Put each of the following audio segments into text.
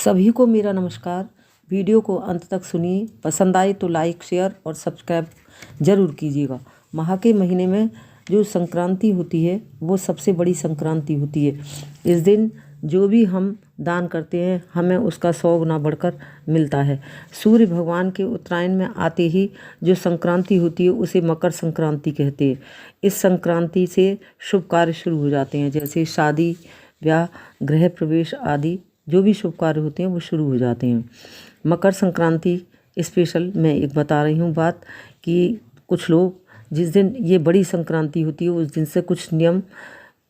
सभी को मेरा नमस्कार। वीडियो को अंत तक सुनिए, पसंद आए तो लाइक शेयर और सब्सक्राइब ज़रूर कीजिएगा। माह के महीने में जो संक्रांति होती है वो सबसे बड़ी संक्रांति होती है। इस दिन जो भी हम दान करते हैं हमें उसका 100 गुना बढ़कर मिलता है। सूर्य भगवान के उत्तरायण में आते ही जो संक्रांति होती है उसे मकर संक्रांति कहते हैं। इस संक्रांति से शुभ कार्य शुरू हो जाते हैं, जैसे शादी ब्याह, गृह प्रवेश आदि जो भी शुभ कार्य होते हैं वो शुरू हो जाते हैं। मकर संक्रांति स्पेशल मैं एक बता रही हूँ बात कि कुछ लोग जिस दिन ये बड़ी संक्रांति होती है उस दिन से कुछ नियम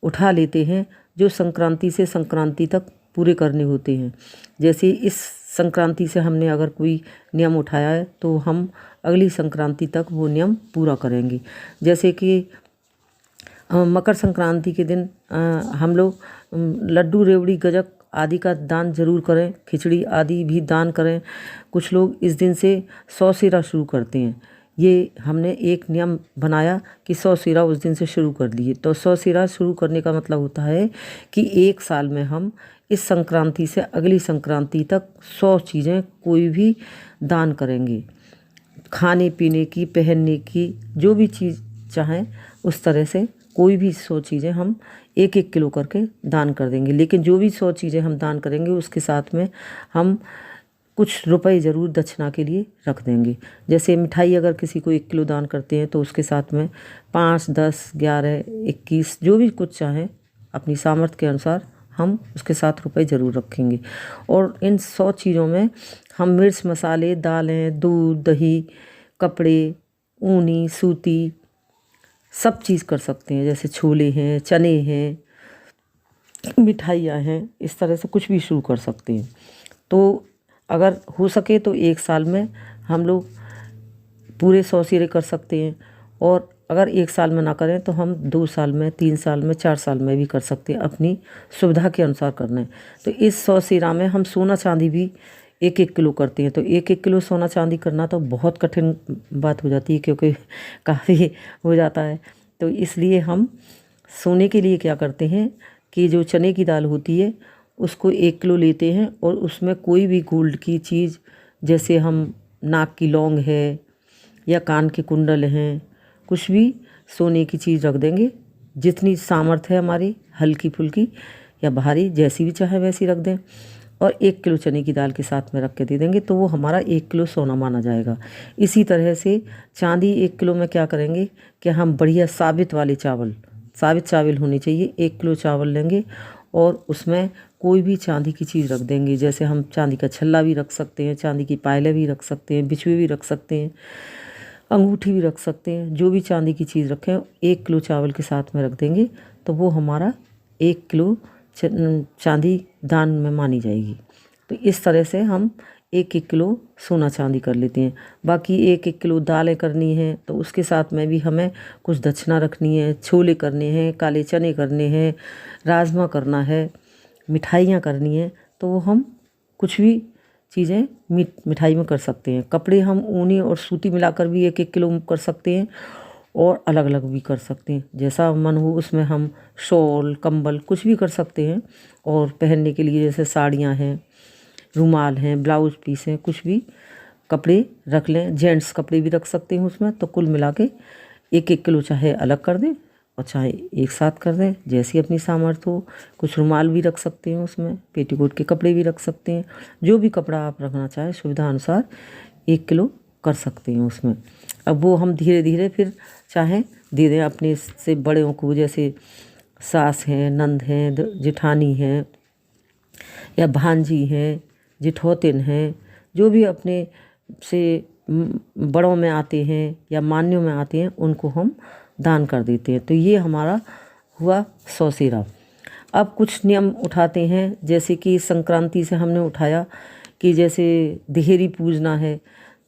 उठा लेते हैं जो संक्रांति से संक्रांति तक पूरे करने होते हैं। जैसे इस संक्रांति से हमने अगर कोई नियम उठाया है तो हम अगली संक्रांति तक वो नियम पूरा करेंगे। जैसे कि मकर संक्रांति के दिन हम लोग लड्डू, रेवड़ी, गजक आदि का दान जरूर करें, खिचड़ी आदि भी दान करें। कुछ लोग इस दिन से 100 सेरा शुरू करते हैं। ये हमने एक नियम बनाया कि 100 सेरा उस दिन से शुरू कर दिए। तो 100 सेरा शुरू करने का मतलब होता है कि एक साल में हम इस संक्रांति से अगली संक्रांति तक 100 चीज़ें कोई भी दान करेंगे। खाने पीने की, पहनने की, जो भी चीज़ चाहें उस तरह से कोई भी 100 चीज़ें हम 1-1 किलो करके दान कर देंगे। लेकिन जो भी 100 चीज़ें हम दान करेंगे उसके साथ में हम कुछ रुपए ज़रूर दक्षिणा के लिए रख देंगे। जैसे मिठाई अगर किसी को 1 किलो दान करते हैं तो उसके साथ में 5, 10, 11, 21 जो भी कुछ चाहें अपनी सामर्थ्य के अनुसार हम उसके साथ रुपए ज़रूर रखेंगे। और इन 100 चीज़ों में हम मिर्च, मसाले, दालें, दूध, दही, कपड़े, ऊनी, सूती सब चीज़ कर सकते हैं। जैसे छोले हैं, चने हैं, मिठाइयाँ हैं, इस तरह से कुछ भी शुरू कर सकते हैं। तो अगर हो सके तो एक साल में हम लोग पूरे 100 सेरे कर सकते हैं। और अगर एक साल में ना करें तो हम 2 साल में, 3 साल में, 4 साल में भी कर सकते हैं, अपनी सुविधा के अनुसार करना है। तो इस 100 सेरा में हम सोना चांदी भी 1-1 किलो करते हैं। तो 1-1 किलो सोना चांदी करना तो बहुत कठिन बात हो जाती है, क्योंकि काफ़ी हो जाता है। तो इसलिए हम सोने के लिए क्या करते हैं कि जो चने की दाल होती है उसको 1 किलो लेते हैं और उसमें कोई भी गोल्ड की चीज़, जैसे हम नाक की लौंग है या कान के कुंडल हैं, कुछ भी सोने की चीज़ रख देंगे। जितनी सामर्थ्य है हमारी, हल्की फुल्की या भारी, जैसी भी चाहे वैसी रख दें। और 1 किलो चने की दाल के साथ में रख के दे देंगे तो वो हमारा 1 किलो सोना माना जाएगा। इसी तरह से चांदी 1 किलो में क्या करेंगे कि हम बढ़िया साबित वाले चावल, साबित चावल होने चाहिए, 1 किलो चावल लेंगे और उसमें कोई भी चांदी की चीज़ रख देंगे। जैसे हम चांदी का छल्ला भी रख सकते हैं, चांदी की पायलें भी रख सकते हैं, बिछुए भी रख सकते हैं, अंगूठी भी रख सकते हैं। जो भी चांदी की चीज़ रखें 1 किलो चावल के साथ में रख देंगे तो वो हमारा 1 किलो चांदी दान में मानी जाएगी। तो इस तरह से हम 1-1 किलो सोना चांदी कर लेते हैं। बाकी 1-1 किलो दालें करनी है तो उसके साथ में भी हमें कुछ दक्षिणा रखनी है। छोले करने हैं, काले चने करने हैं, राजमा करना है, मिठाइयाँ करनी है, तो वो हम कुछ भी चीज़ें मिठाई में कर सकते हैं। कपड़े हम ऊनी और सूती मिलाकर भी 1-1 किलो कर सकते हैं और अलग अलग भी कर सकते हैं। जैसा मन हो उसमें हम शॉल, कंबल कुछ भी कर सकते हैं। और पहनने के लिए जैसे साड़ियाँ हैं, रुमाल हैं, ब्लाउज पीस हैं, कुछ भी कपड़े रख लें। जेंट्स कपड़े भी रख सकते हैं उसमें। तो कुल मिला के 1-1 किलो चाहे अलग कर दें और चाहे एक साथ कर दें, जैसी अपनी सामर्थ्य हो। कुछ रुमाल भी रख सकते हैं उसमें, पेटीकोट के कपड़े भी रख सकते हैं। जो भी कपड़ा आप रखना चाहें सुविधा अनुसार 1 किलो कर सकते हैं उसमें। अब वो हम धीरे धीरे फिर चाहें दे दें अपने से बड़ों को, जैसे सास हैं, नंद हैं, जेठानी हैं या भांजी हैं, जिठौतिन हैं, जो भी अपने से बड़ों में आते हैं या मान्यों में आते हैं उनको हम दान कर देते हैं। तो ये हमारा हुआ 100 सेरा। अब कुछ नियम उठाते हैं, जैसे कि संक्रांति से हमने उठाया कि जैसे देहरी पूजना है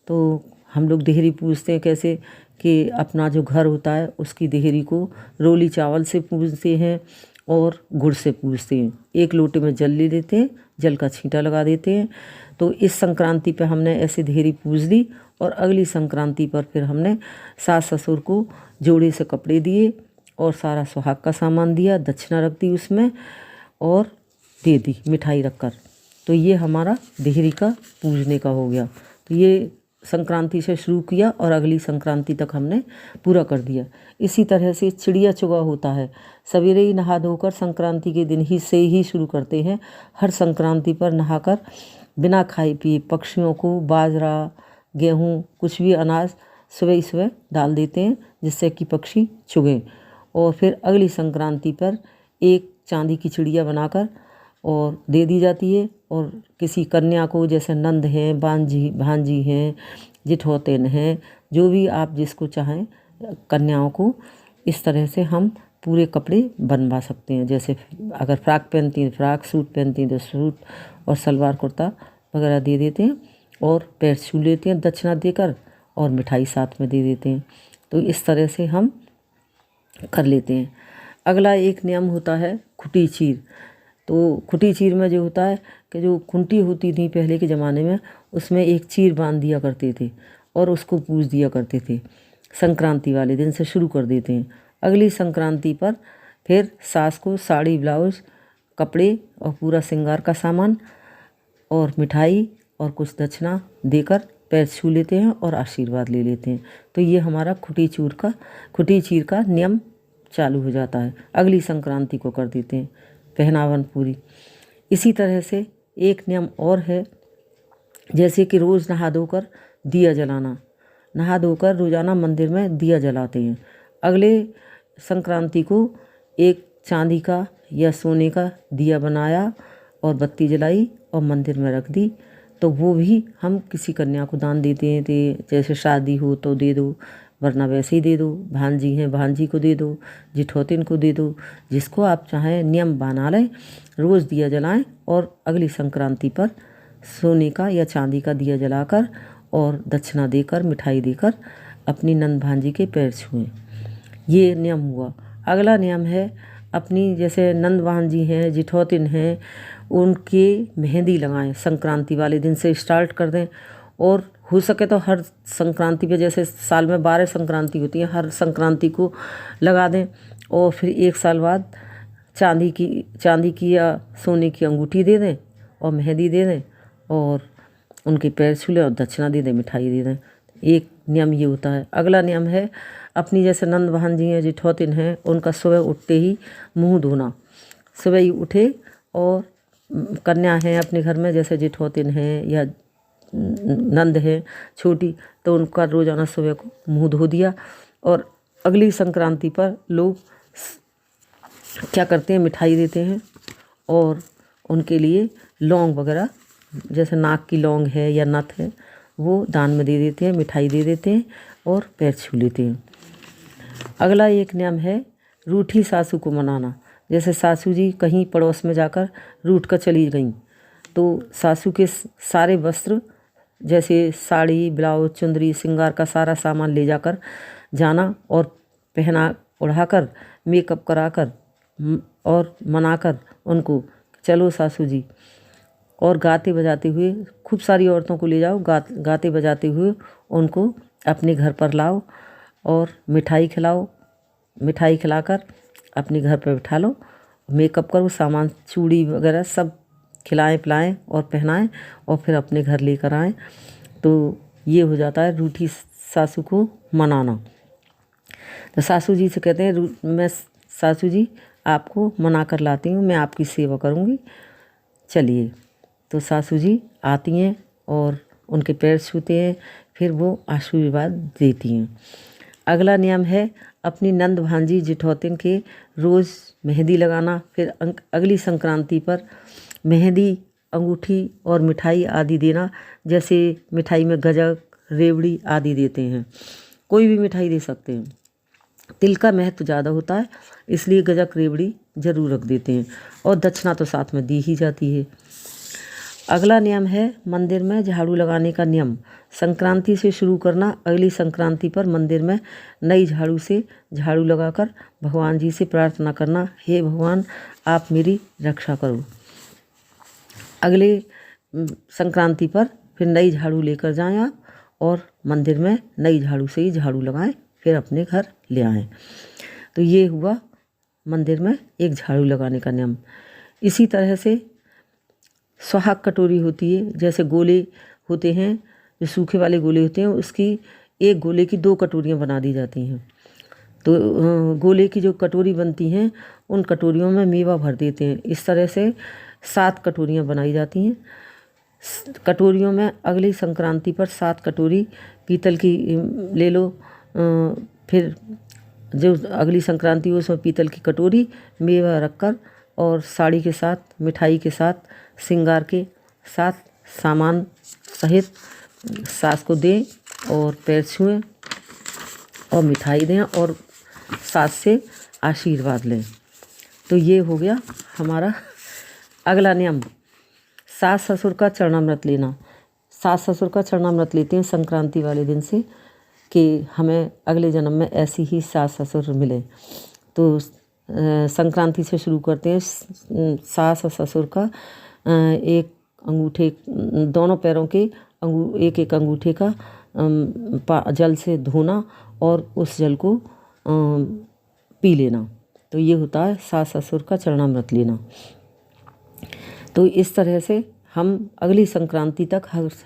तो हम लोग देहरी पूजते हैं। कैसे कि अपना जो घर होता है उसकी देहरी को रोली चावल से पूजते हैं और गुड़ से पूजते हैं। 1 लोटे में जल ले लेते हैं, जल का छींटा लगा देते हैं। तो इस संक्रांति पे हमने ऐसे देहरी पूज दी और अगली संक्रांति पर फिर हमने सास ससुर को जोड़े से कपड़े दिए और सारा सुहाग का सामान दिया, दक्षिणा रख दी उसमें और दे दी मिठाई रखकर। तो ये हमारा देहरी का पूजने का हो गया। तो ये संक्रांति से शुरू किया और अगली संक्रांति तक हमने पूरा कर दिया। इसी तरह से चिड़िया चुगा होता है। सवेरे ही नहा धोकर संक्रांति के दिन ही से ही शुरू करते हैं। हर संक्रांति पर नहाकर बिना खाए पिए पक्षियों को बाजरा, गेहूँ, कुछ भी अनाज सुबह ही सुबह डाल देते हैं, जिससे कि पक्षी चुगें। और फिर अगली संक्रांति पर एक चांदी की चिड़िया बनाकर और दे दी जाती है। और किसी कन्या को, जैसे नंद हैं, भांजी हैं, जिठौतिन हैं, जो भी आप जिसको चाहें कन्याओं को, इस तरह से हम पूरे कपड़े बनवा सकते हैं। जैसे अगर फ्रॉक पहनती हैं फ्रॉक, सूट पहनती हैं तो सूट, और सलवार कुर्ता वगैरह दे देते हैं और पैर छू लेते हैं दक्षिणा देकर, और मिठाई साथ में दे देते हैं। तो इस तरह से हम कर लेते हैं। अगला एक नियम होता है खुटी चीर। तो खुटी चीर में जो होता है कि जो खुंटी होती थी पहले के ज़माने में, उसमें एक चीर बांध दिया करते थे और उसको पूज दिया करते थे। संक्रांति वाले दिन से शुरू कर देते हैं। अगली संक्रांति पर फिर सास को साड़ी, ब्लाउज, कपड़े और पूरा श्रृंगार का सामान और मिठाई और कुछ दक्षिणा देकर पैर छू लेते हैं और आशीर्वाद ले लेते हैं। तो ये हमारा खुटी चीर का नियम चालू हो जाता है। अगली संक्रांति को कर देते हैं पहनावन पूरी। इसी तरह से एक नियम और है, जैसे कि रोज़ नहा धोकर दिया जलाना। नहा धोकर रोज़ाना मंदिर में दिया जलाते हैं। अगले संक्रांति को एक चांदी का या सोने का दिया बनाया और बत्ती जलाई और मंदिर में रख दी। तो वो भी हम किसी कन्या को दान देते हैं। जैसे शादी हो तो दे दो, वरना वैसे ही दे दो। भांजी हैं, भांजी को दे दो, जिठौतिन को दे दो, जिसको आप चाहें। नियम बना लें, रोज़ दिया जलाएं और अगली संक्रांति पर सोने का या चांदी का दिया जलाकर और दक्षिणा देकर, मिठाई देकर अपनी नंद भांजी के पैर छुएं। ये नियम हुआ। अगला नियम है अपनी, जैसे नंद भांजी हैं, जिठौतिन हैं, उनके मेहंदी लगाएं। संक्रांति वाले दिन से स्टार्ट कर दें और हो सके तो हर संक्रांति पे, जैसे साल में 12 संक्रांति होती है, हर संक्रांति को लगा दें। और फिर एक साल बाद चांदी की या सोने की अंगूठी दे दें और मेहंदी दे दें और उनके पैर छू लें और दक्षिणा दे दें, मिठाई दे दें। एक नियम ये होता है। अगला नियम है अपनी, जैसे नंद भांजी हैं, जिठौतिन हैं, उनका सुबह उठते ही मुँह धोना। सुबह ही उठे और कन्या है अपने घर में, जैसे जिठौतिन है या नंद है छोटी, तो उनका रोज़ाना सुबह को मुंह धो दिया। और अगली संक्रांति पर लोग क्या करते हैं, मिठाई देते हैं और उनके लिए लौंग वगैरह, जैसे नाक की लौंग है या नथ है, वो दान में दे देते हैं, मिठाई दे देते हैं और पैर छू लेते हैं। अगला एक नियम है रूठी सासू को मनाना। जैसे सासू जी कहीं पड़ोस में जाकर रूठ कर चली गईं, तो सासू के सारे वस्त्र, जैसे साड़ी, ब्लाउज, चुंदरी, श्रृंगार का सारा सामान ले जाकर जाना और पहना ओढ़ाकर, मेकअप कराकर और मनाकर उनको, चलो सासू जी, और गाते बजाते हुए, खूब सारी औरतों को ले जाओ, गाते बजाते हुए उनको अपने घर पर लाओ और मिठाई खिलाओ। मिठाई खिलाकर अपने घर पर बिठा लो, मेकअप करो, सामान, चूड़ी वगैरह सब खिलाएं पिलाएं और पहनाएं और फिर अपने घर लेकर आएं। तो ये हो जाता है रूठी सासू को मनाना। तो सासू जी से कहते हैं, मैं सासू जी आपको मना कर लाती हूँ, मैं आपकी सेवा करूँगी, चलिए। तो सासू जी आती हैं और उनके पैर छूते हैं, फिर वो आशीर्वाद देती हैं। अगला नियम है अपनी नंद भांजी, जिठौतिन के रोज़ मेहंदी लगाना। फिर अगली संक्रांति पर मेहंदी, अंगूठी और मिठाई आदि देना। जैसे मिठाई में गजक, रेवड़ी आदि देते हैं, कोई भी मिठाई दे सकते हैं। तिल का महत्व ज़्यादा होता है, इसलिए गजक, रेवड़ी ज़रूर रख देते हैं और दक्षिणा तो साथ में दी ही जाती है। अगला नियम है मंदिर में झाड़ू लगाने का नियम। संक्रांति से शुरू करना, अगली संक्रांति पर मंदिर में नई झाड़ू से झाड़ू लगाकर भगवान जी से प्रार्थना करना, हे भगवान आप मेरी रक्षा करो। अगले संक्रांति पर फिर नई झाड़ू लेकर जाएं आप और मंदिर में नई झाड़ू से ही झाड़ू लगाएं, फिर अपने घर ले आएं। तो ये हुआ मंदिर में एक झाड़ू लगाने का नियम। इसी तरह से सुहाग कटोरी होती है, जैसे गोले होते हैं जो सूखे वाले गोले होते हैं, उसकी एक गोले की 2 कटोरियाँ बना दी जाती हैं। तो गोले की जो कटोरी बनती हैं उन कटोरियों में मेवा भर देते हैं। इस तरह से 7 कटोरियाँ बनाई जाती हैं। कटोरियों में अगली संक्रांति पर 7 कटोरी पीतल की ले लो। फिर जो अगली संक्रांति हो उसमें पीतल की कटोरी, मेवा रखकर और साड़ी के साथ, मिठाई के साथ, श्रृंगार के साथ, सामान सहित सास को दें और पैर छुएं और मिठाई दें और सास से आशीर्वाद लें। तो ये हो गया हमारा अगला नियम, सास ससुर का चरणामृत लेना। सास ससुर का चरणामृत लेते हैं संक्रांति वाले दिन से कि हमें अगले जन्म में ऐसी ही सास ससुर मिले। तो संक्रांति से शुरू करते हैं। सास और ससुर का एक अंगूठे, दोनों पैरों के एक एक अंगूठे का जल से धोना और उस जल को पी लेना। तो ये होता है सास ससुर का चरणामृत लेना। तो इस तरह से हम अगली संक्रांति तक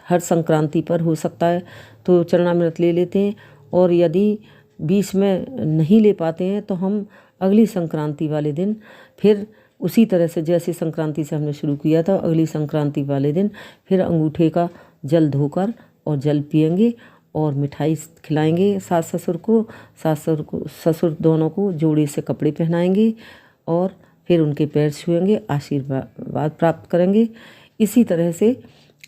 हर संक्रांति पर हो सकता है तो चरणामृत ले लेते हैं, और यदि बीच में नहीं ले पाते हैं तो हम अगली संक्रांति वाले दिन फिर उसी तरह से जैसे संक्रांति से हमने शुरू किया था, अगली संक्रांति वाले दिन फिर अंगूठे का जल धोकर और जल पिएंगे और मिठाई खिलाएंगे सास ससुर को। ससुर दोनों को जोड़े से कपड़े पहनाएंगे और फिर उनके पैर छुएंगे, आशीर्वाद प्राप्त करेंगे। इसी तरह से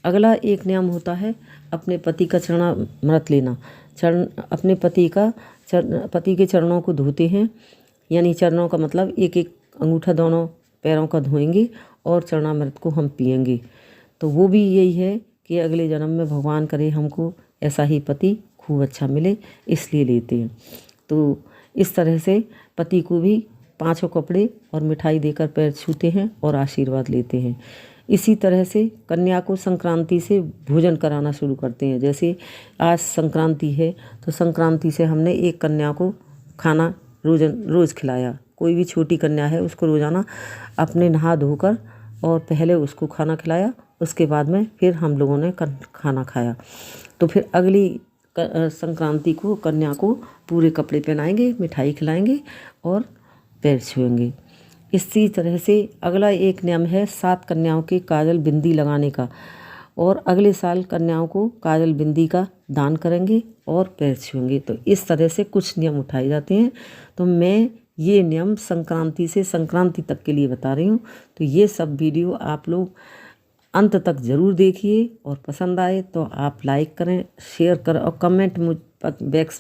अगला एक नियम होता है अपने पति का चरणामृत लेना। अपने पति के चरणों को धोते हैं, यानी चरणों का मतलब एक एक अंगूठा दोनों पैरों का धोएंगे और चरणामृत को हम पिएंगे। तो वो भी यही है कि अगले जन्म में भगवान करे हमको ऐसा ही पति खूब अच्छा मिले, इसलिए लेते हैं। तो इस तरह से पति को भी 5 कपड़े और मिठाई देकर पैर छूते हैं और आशीर्वाद लेते हैं। इसी तरह से कन्या को संक्रांति से भोजन कराना शुरू करते हैं। जैसे आज संक्रांति है तो संक्रांति से हमने एक कन्या को खाना रोज़ खिलाया। कोई भी छोटी कन्या है उसको रोज़ाना अपने नहा धोकर और पहले उसको खाना खिलाया, उसके बाद में फिर हम लोगों ने खाना खाया। तो फिर अगली संक्रांति को कन्या को पूरे कपड़े पहनाएंगे, मिठाई खिलाएंगे और पैर छुएंगे। इसी तरह से अगला एक नियम है 7 कन्याओं के काजल बिंदी लगाने का, और अगले साल कन्याओं को काजल बिंदी का दान करेंगे और पैर छुएंगे। तो इस तरह से कुछ नियम उठाए जाते हैं। तो मैं ये नियम संक्रांति से संक्रांति तक के लिए बता रही हूँ। तो ये सब वीडियो आप लोग अंत तक ज़रूर देखिए और पसंद आए तो आप लाइक करें, शेयर करें और कमेंट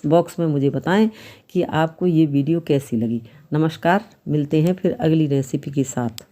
बॉक्स में मुझे बताएं कि आपको ये वीडियो कैसी लगी। नमस्कार, मिलते हैं फिर अगली रेसिपी के साथ।